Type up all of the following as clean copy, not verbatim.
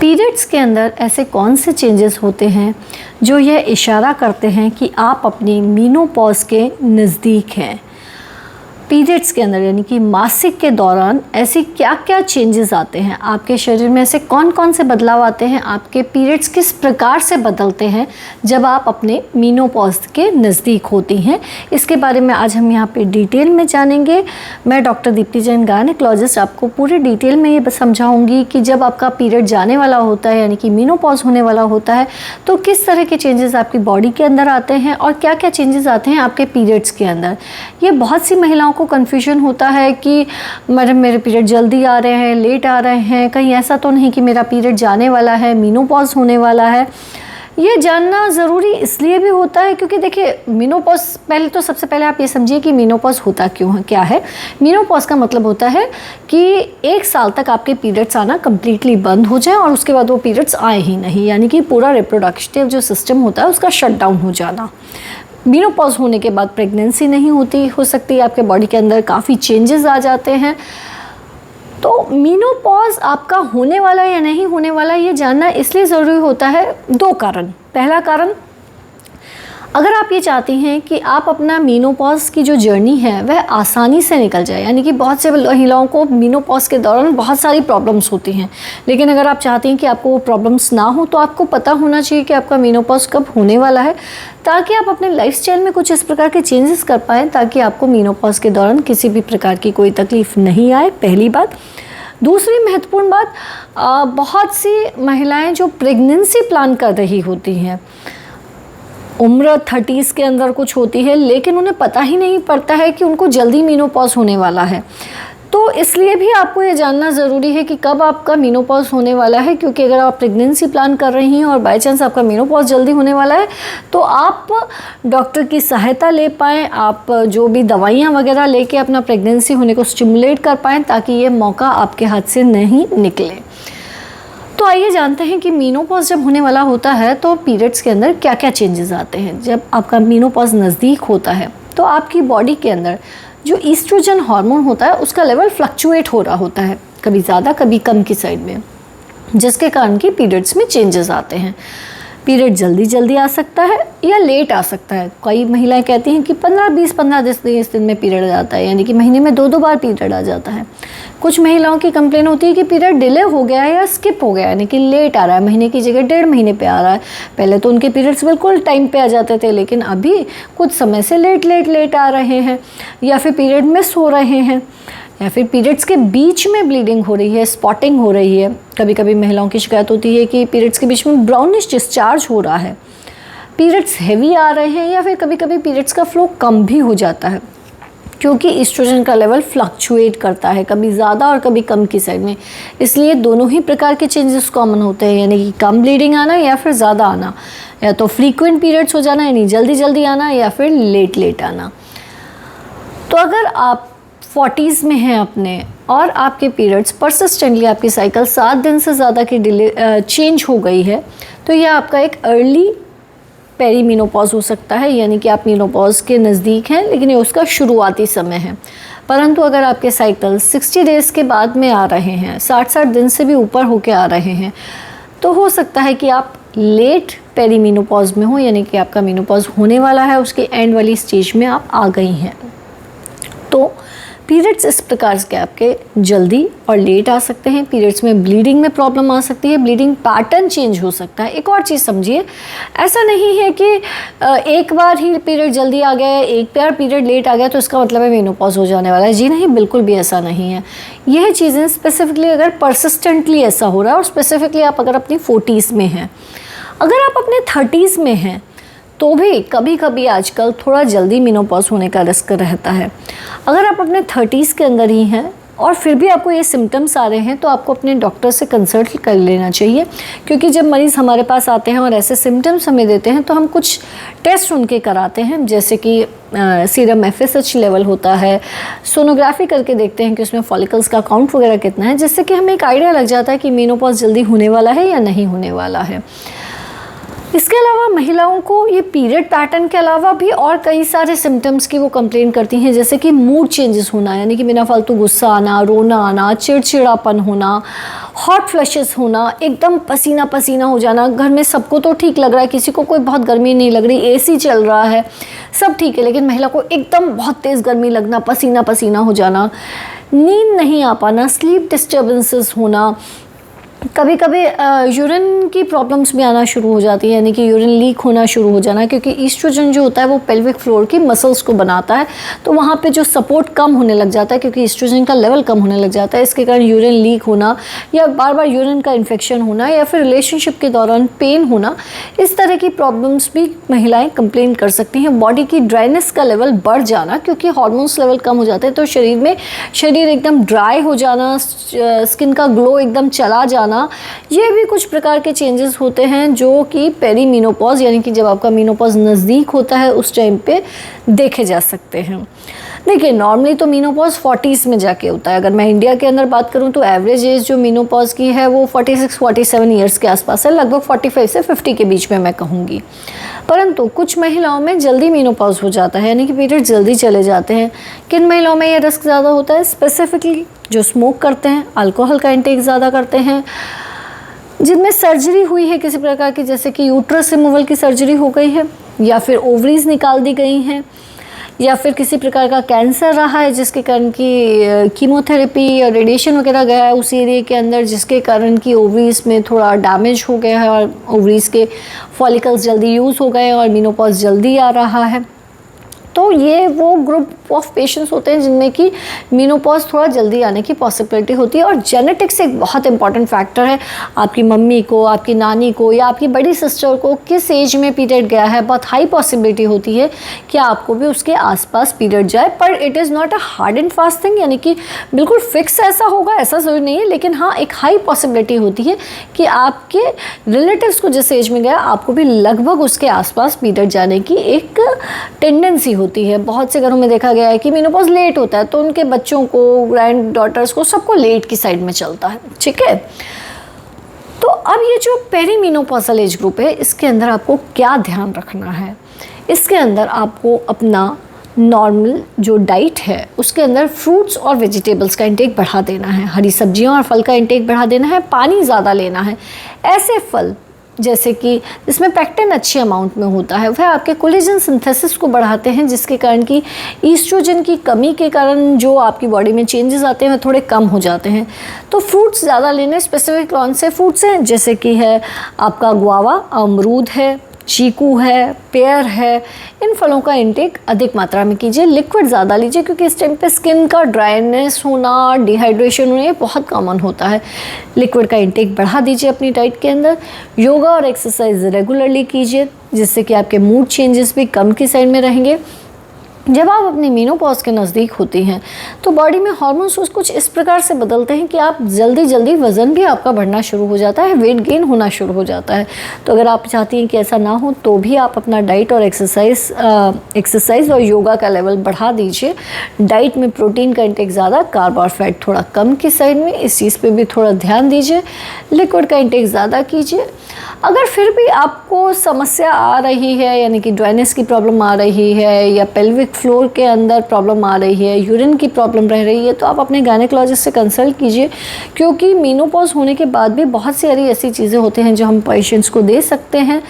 Periods के अंदर ऐसे कौन से चेंजेस होते हैं जो यह इशारा करते हैं कि आप अपनी मीनोपॉज के नज़दीक हैं? पीरियड्स के अंदर यानी कि मासिक के दौरान ऐसी क्या क्या चेंजेस आते हैं आपके शरीर में? ऐसे कौन कौन से बदलाव आते हैं? आपके पीरियड्स किस प्रकार से बदलते हैं जब आप अपने मीनोपॉज के नज़दीक होती हैं? इसके बारे में आज हम यहाँ पे डिटेल में जानेंगे। मैं डॉक्टर दीप्ति जैन, गायनेकोलॉजिस्ट, आपको पूरे डिटेल में ये समझाऊंगी कि जब आपका पीरियड जाने वाला होता है यानी कि मीनोपॉज होने वाला होता है तो किस तरह के चेंजेस आपकी बॉडी के अंदर आते हैं और क्या क्या चेंजेस आते हैं आपके पीरियड्स के अंदर। ये बहुत सी महिलाओं को कन्फ्यूजन होता है कि मैडम मेरे पीरियड जल्दी आ रहे हैं, लेट आ रहे हैं, कहीं ऐसा तो नहीं कि मेरा पीरियड जाने वाला है, मीनोपॉज होने वाला है। ये जानना ज़रूरी इसलिए भी होता है क्योंकि देखिए मीनोपॉज, पहले तो सबसे पहले आप ये समझिए कि मीनोपॉज होता क्यों है, क्या है। मीनोपॉज का मतलब होता है कि 1 साल तक आपके पीरियड्स आना कम्प्लीटली बंद हो जाए और उसके बाद वो पीरियड्स आए ही नहीं, यानी कि पूरा रिप्रोडक्टिव जो सिस्टम होता है उसका शट डाउन हो जाना। मीनोपॉज होने के बाद प्रेगनेंसी नहीं होती, हो सकती है आपके बॉडी के अंदर काफ़ी चेंजेस आ जाते हैं। तो मीनोपॉज आपका होने वाला या नहीं होने वाला ये जानना इसलिए ज़रूरी होता है 2 कारण। पहला कारण, अगर आप ये चाहती हैं कि आप अपना मीनोपॉज की जो जर्नी है वह आसानी से निकल जाए, यानी कि बहुत से महिलाओं को मीनोपॉज के दौरान बहुत सारी प्रॉब्लम्स होती हैं, लेकिन अगर आप चाहती हैं कि आपको वो प्रॉब्लम्स ना हो तो आपको पता होना चाहिए कि आपका मीनोपॉज कब होने वाला है, ताकि आप अपने लाइफस्टाइल में कुछ इस प्रकार के चेंजेस कर पाएँ ताकि आपको मीनोपॉज के दौरान किसी भी प्रकार की कोई तकलीफ़ नहीं आए, पहली बात। दूसरी महत्वपूर्ण बात, बहुत सी महिलाएं जो प्रेगनेंसी प्लान कर रही होती हैं, उम्र 30s के अंदर कुछ होती है, लेकिन उन्हें पता ही नहीं पड़ता है कि उनको जल्दी मीनोपॉज होने वाला है। तो इसलिए भी आपको ये जानना ज़रूरी है कि कब आपका मीनोपॉज होने वाला है, क्योंकि अगर आप प्रेगनेंसी प्लान कर रही हैं और बाय चांस आपका मीनोपॉज जल्दी होने वाला है तो आप डॉक्टर की सहायता ले पाएँ, आप जो भी दवाइयाँ वगैरह लेके अपना प्रेगनेंसी होने को स्टिमुलेट कर पाएँ ताकि ये मौका आपके हाथ से नहीं निकले। तो आइए जानते हैं कि मीनोपॉज जब होने वाला होता है तो पीरियड्स के अंदर क्या क्या चेंजेस आते हैं। जब आपका मीनोपॉज नज़दीक होता है तो आपकी बॉडी के अंदर जो ईस्ट्रोजन हार्मोन होता है उसका लेवल फ्लक्चुएट हो रहा होता है, कभी ज़्यादा कभी कम की साइड में, जिसके कारण कि पीरियड्स में चेंजेस आते हैं। पीरियड जल्दी आ सकता है या लेट आ सकता है। कई महिलाएं कहती हैं कि 15-20 दिन में पीरियड आ जाता है, यानी कि महीने में 2 बार पीरियड आ जाता है। कुछ महिलाओं की कंप्लेन होती है कि पीरियड डिले हो गया है या स्किप हो गया है, यानी कि लेट आ रहा है, महीने की जगह 1.5 महीने पे आ रहा है। पहले तो उनके पीरियड्स बिल्कुल टाइम पे आ जाते थे, लेकिन अभी कुछ समय से लेट आ रहे हैं, या फिर पीरियड मिस हो रहे हैं, या फिर पीरियड्स के बीच में ब्लीडिंग हो रही है, स्पॉटिंग हो रही है। कभी कभी महिलाओं की शिकायत होती है कि पीरियड्स के बीच में ब्राउनिश डिस्चार्ज हो रहा है, पीरियड्स हैवी आ रहे हैं, या फिर कभी कभी पीरियड्स का फ्लो कम भी हो जाता है, क्योंकि ईस्ट्रोजन का लेवल फ्लक्चुएट करता है, कभी ज़्यादा और कभी कम की साइड में। इसलिए दोनों ही प्रकार के चेंजेस कॉमन होते हैं, यानी कि कम ब्लीडिंग आना या फिर ज़्यादा आना, या तो फ्रीक्वेंट पीरियड्स हो जाना यानी जल्दी आना, या फिर लेट आना। तो अगर आप 40s में हैं अपने और आपके पीरियड्स परसिस्टेंटली, आपकी साइकिल 7 दिन से ज़्यादा की डिले चेंज हो गई है, तो यह आपका एक अर्ली पेरीमीनोपॉज हो सकता है, यानी कि आप मीनोपॉज के नज़दीक हैं लेकिन ये उसका शुरुआती समय है। परंतु अगर आपके साइकिल 60 डेज़ के बाद में आ रहे हैं, 60 दिन से भी ऊपर होके आ रहे हैं, तो हो सकता है कि आप लेट पेरीमीनोपॉज में हो, यानी कि आपका मीनोपॉज होने वाला है, उसके एंड वाली स्टेज में आप आ गई हैं। तो पीरियड्स इस प्रकार के आपके जल्दी और लेट आ सकते हैं। पीरियड्स में ब्लीडिंग में प्रॉब्लम आ सकती है, ब्लीडिंग पैटर्न चेंज हो सकता है। एक और चीज़ समझिए, ऐसा नहीं है कि एक बार ही पीरियड जल्दी आ गया, एक बार पीरियड लेट आ गया तो इसका मतलब है मेनोपॉज हो जाने वाला है। जी नहीं, बिल्कुल भी ऐसा नहीं है। यह चीज़ें स्पेसिफिकली अगर परसिस्टेंटली ऐसा हो रहा है, और स्पेसिफिकली आप अगर अपनी 40s में हैं, अगर आप अपने 30s में हैं तो भी कभी कभी आजकल थोड़ा जल्दी मेनोपॉज होने का रिस्क रहता है। अगर आप अपने 30s के अंदर ही हैं और फिर भी आपको ये सिम्टम्स आ रहे हैं तो आपको अपने डॉक्टर से कंसल्ट कर लेना चाहिए, क्योंकि जब मरीज़ हमारे पास आते हैं और ऐसे सिम्टम्स हमें देते हैं तो हम कुछ टेस्ट उनके कराते हैं, जैसे कि सीरम FSH लेवल होता है, सोनोग्राफी करके देखते हैं कि उसमें फॉलिकल्स का काउंट वगैरह कितना है, जिससे कि हमें एक आइडिया लग जाता है कि मेनोपॉज जल्दी होने वाला है या नहीं होने वाला है। इसके अलावा महिलाओं को ये पीरियड पैटर्न के अलावा भी और कई सारे सिम्टम्स की वो कंप्लेन करती हैं, जैसे कि मूड चेंजेस होना, यानी कि बिना फालतू गुस्सा आना, रोना आना, चिड़चिड़ापन होना, हॉट फ्लशेस होना, एकदम पसीना पसीना हो जाना। घर में सबको तो ठीक लग रहा है, किसी को कोई बहुत गर्मी नहीं लग रही, एसी चल रहा है, सब ठीक है, लेकिन महिला को एकदम बहुत तेज़ गर्मी लगना, पसीना पसीना हो जाना, नींद नहीं आ पाना, स्लीप डिस्टर्बेंसेस होना, कभी कभी यूरिन की प्रॉब्लम्स भी आना शुरू हो जाती है, यानी कि यूरिन लीक होना शुरू हो जाना, क्योंकि ईस्ट्रोजन जो होता है वो पेल्विक फ्लोर की मसल्स को बनाता है, तो वहाँ पे जो सपोर्ट कम होने लग जाता है, क्योंकि ईस्ट्रोजन का लेवल कम होने लग जाता है। इसके कारण यूरिन लीक होना या बार बार यूरिन का इन्फेक्शन होना या फिर रिलेशनशिप के दौरान पेन होना, इस तरह की प्रॉब्लम्स भी महिलाएँ कंप्लेन कर सकती हैं। बॉडी की ड्राइनेस का लेवल बढ़ जाना, क्योंकि हार्मोन्स लेवल कम हो जाते हैं, तो शरीर एकदम ड्राई हो जाना, स्किन का ग्लो एकदम चला जाना, ये भी कुछ प्रकार के चेंजेस होते हैं जो कि पेरीमीनोपॉज, यानी कि जब आपका मीनोपॉज नज़दीक होता है उस टाइम पे देखे जा सकते हैं। देखिए, नॉर्मली तो मीनोपॉज 40s में जाके होता है। अगर मैं इंडिया के अंदर बात करूं तो एवरेज एज जो मीनोपॉज की है वो 46-47 ईयर्स के आसपास है, लगभग 45 से 50 के बीच में मैं कहूँगी। परंतु कुछ महिलाओं में जल्दी मीनोपॉज हो जाता है, यानी कि पीरियड जल्दी चले जाते हैं। किन महिलाओं में ये रिस्क ज़्यादा होता है? स्पेसिफिकली जो स्मोक करते हैं, अल्कोहल का इंटेक ज़्यादा करते हैं, जिनमें सर्जरी हुई है किसी प्रकार की, जैसे कि यूट्रस रिमूवल की सर्जरी हो गई है, या फिर ओवरीज निकाल दी गई हैं, या फिर किसी प्रकार का कैंसर रहा है जिसके कारण की कीमोथेरेपी या रेडिएशन वगैरह गया है उस एरिया के अंदर, जिसके कारण की ओवरीज में थोड़ा डैमेज हो गया है और ओवरीज के फॉलिकल्स जल्दी यूज़ हो गए हैं और मीनोपॉज जल्दी आ रहा है। तो ये वो ग्रुप ऑफ पेशेंट्स होते हैं जिनमें कि मीनोपॉज थोड़ा जल्दी आने की पॉसिबिलिटी होती है। और जेनेटिक्स एक बहुत इंपॉर्टेंट फैक्टर है। आपकी मम्मी को, आपकी नानी को या आपकी बड़ी सिस्टर को किस एज में पीरियड गया है, बहुत हाई पॉसिबिलिटी होती है कि आपको भी उसके आसपास पीरियड जाए। पर it is not a hard and fast thing, यानी कि बिल्कुल फिक्स ऐसा होगा ऐसा ज़रूरी नहीं है, लेकिन हाँ एक हाई पॉसिबिलिटी होती है कि आपके रिलेटिव्स को जिस एज में गया आपको भी लगभग उसके आसपास पीरियड जाने की एक टेंडेंसी होती है। बहुत से घरों में देखा गया है कि मीनोपॉज लेट होता है तो उनके बच्चों को, ग्रैंड डॉटर्स को, सबको लेट की साइड में चलता है। ठीक है, तो अब ये जो पेरीमीनोपॉजल एज ग्रुप है इसके अंदर आपको क्या ध्यान रखना है? इसके अंदर आपको अपना नॉर्मल जो डाइट है उसके अंदर फ्रूट्स और वेजिटेबल्स का इंटेक बढ़ा देना है, हरी सब्जियों और फल का इंटेक बढ़ा देना है, पानी ज़्यादा लेना है। ऐसे फल जैसे कि जिसमें पेक्टिन अच्छी अमाउंट में होता है वह आपके कोलेजन सिंथेसिस को बढ़ाते हैं, जिसके कारण कि ईस्ट्रोजन की कमी के कारण जो आपकी बॉडी में चेंजेस आते हैं वह थोड़े कम हो जाते हैं। तो फ्रूट्स ज़्यादा लेने, स्पेसिफिक कौन से फ्रूट्स हैं, जैसे कि है आपका गुआवा, अमरूद है, चीकू है, पेयर है, इन फलों का इंटेक अधिक मात्रा में कीजिए। लिक्विड ज़्यादा लीजिए क्योंकि इस टाइम पे स्किन का ड्राइनेस होना, डिहाइड्रेशन होना ये बहुत कॉमन होता है। लिक्विड का इंटेक बढ़ा दीजिए अपनी डाइट के अंदर। योगा और एक्सरसाइज रेगुलरली कीजिए जिससे कि आपके मूड चेंजेस भी कम की साइड में रहेंगे। जब आप अपने मीनोपॉज के नज़दीक होती हैं तो बॉडी में हार्मोन्स कुछ इस प्रकार से बदलते हैं कि आप जल्दी वज़न भी आपका बढ़ना शुरू हो जाता है, वेट गेन होना शुरू हो जाता है। तो अगर आप चाहती हैं कि ऐसा ना हो तो भी आप अपना डाइट और एक्सरसाइज और योगा का लेवल बढ़ा दीजिए। डाइट में प्रोटीन का इंटेक ज़्यादा, कार्ब और फैट थोड़ा कम की साइड में, इस चीज़ पे भी थोड़ा ध्यान दीजिए। लिक्विड का इंटेक ज़्यादा कीजिए। अगर फिर भी आपको समस्या आ रही है, यानी कि ड्राइनेस की प्रॉब्लम आ रही है या पेल्विक फ्लोर के अंदर प्रॉब्लम आ रही है, यूरिन की प्रॉब्लम रह रही है, तो आप अपने गायनेकोलॉजिस्ट से कंसल्ट कीजिए, क्योंकि मीनोपॉज होने के बाद भी बहुत सारी ऐसी चीज़ें होती हैं जो हम पेशेंट्स को दे सकते हैं,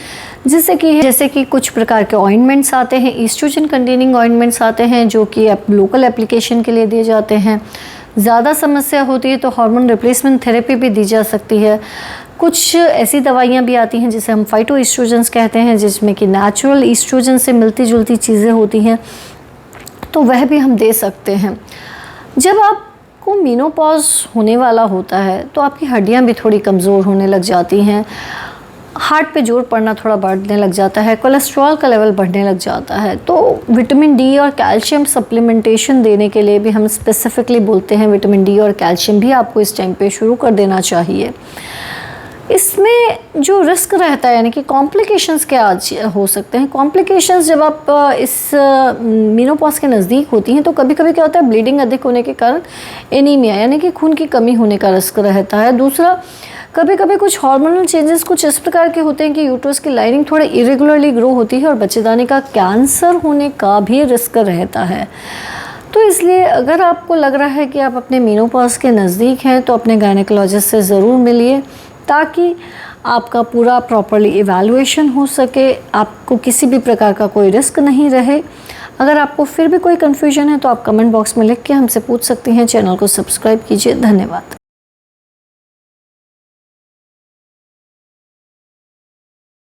जैसे कि कुछ प्रकार के ऑइंटमेंट्स आते हैं, ईस्ट्रोजन कंटेनिंग ऑइंटमेंट्स आते हैं जो कि लोकल एप्लीकेशन के लिए दिए जाते हैं। ज़्यादा समस्या होती है तो हार्मोन रिप्लेसमेंट थेरेपी भी दी जा सकती है। कुछ ऐसी दवाइयाँ भी आती हैं जिसे हम फाइटो ईस्ट्रोजन्स कहते हैं, जिसमें कि नेचुरल ईस्ट्रोजन से मिलती जुलती चीज़ें होती हैं, तो वह भी हम दे सकते हैं। जब आपको मीनोपॉज होने वाला होता है तो आपकी हड्डियाँ भी थोड़ी कमज़ोर होने लग जाती हैं, हार्ट पे जोर पड़ना थोड़ा बढ़ने लग जाता है, कोलेस्ट्रॉल का लेवल बढ़ने लग जाता है। तो विटामिन डी और कैल्शियम सप्लीमेंटेशन देने के लिए भी हम स्पेसिफिकली बोलते हैं विटामिन डी और कैल्शियम भी आपको इस टाइम पे शुरू कर देना चाहिए। इसमें जो रिस्क रहता है, यानी कि कॉम्प्लिकेशंस क्या हो सकते हैं। कॉम्प्लिकेशंस जब आप इस मीनोपॉज के नज़दीक होती हैं तो कभी कभी क्या होता है, ब्लीडिंग अधिक होने के कारण एनीमिया यानी कि खून की कमी होने का रिस्क रहता है। दूसरा, कभी कभी कुछ हार्मोनल चेंजेस कुछ इस प्रकार के होते हैं कि यूट्रस की लाइनिंग थोड़ा इरेगुलरली ग्रो होती है और बच्चेदानी का कैंसर होने का भी रिस्क रहता है। तो इसलिए अगर आपको लग रहा है कि आप अपने मेनोपॉज के नज़दीक हैं तो अपने गायनेकोलॉजिस्ट से ज़रूर मिलिए, ताकि आपका पूरा प्रॉपरली इवैल्यूएशन हो सके, आपको किसी भी प्रकार का कोई रिस्क नहीं रहे। अगर आपको फिर भी कोई कन्फ्यूजन है तो आप कमेंट बॉक्स में लिख के हमसे पूछ सकती हैं। चैनल को सब्सक्राइब कीजिए। धन्यवाद।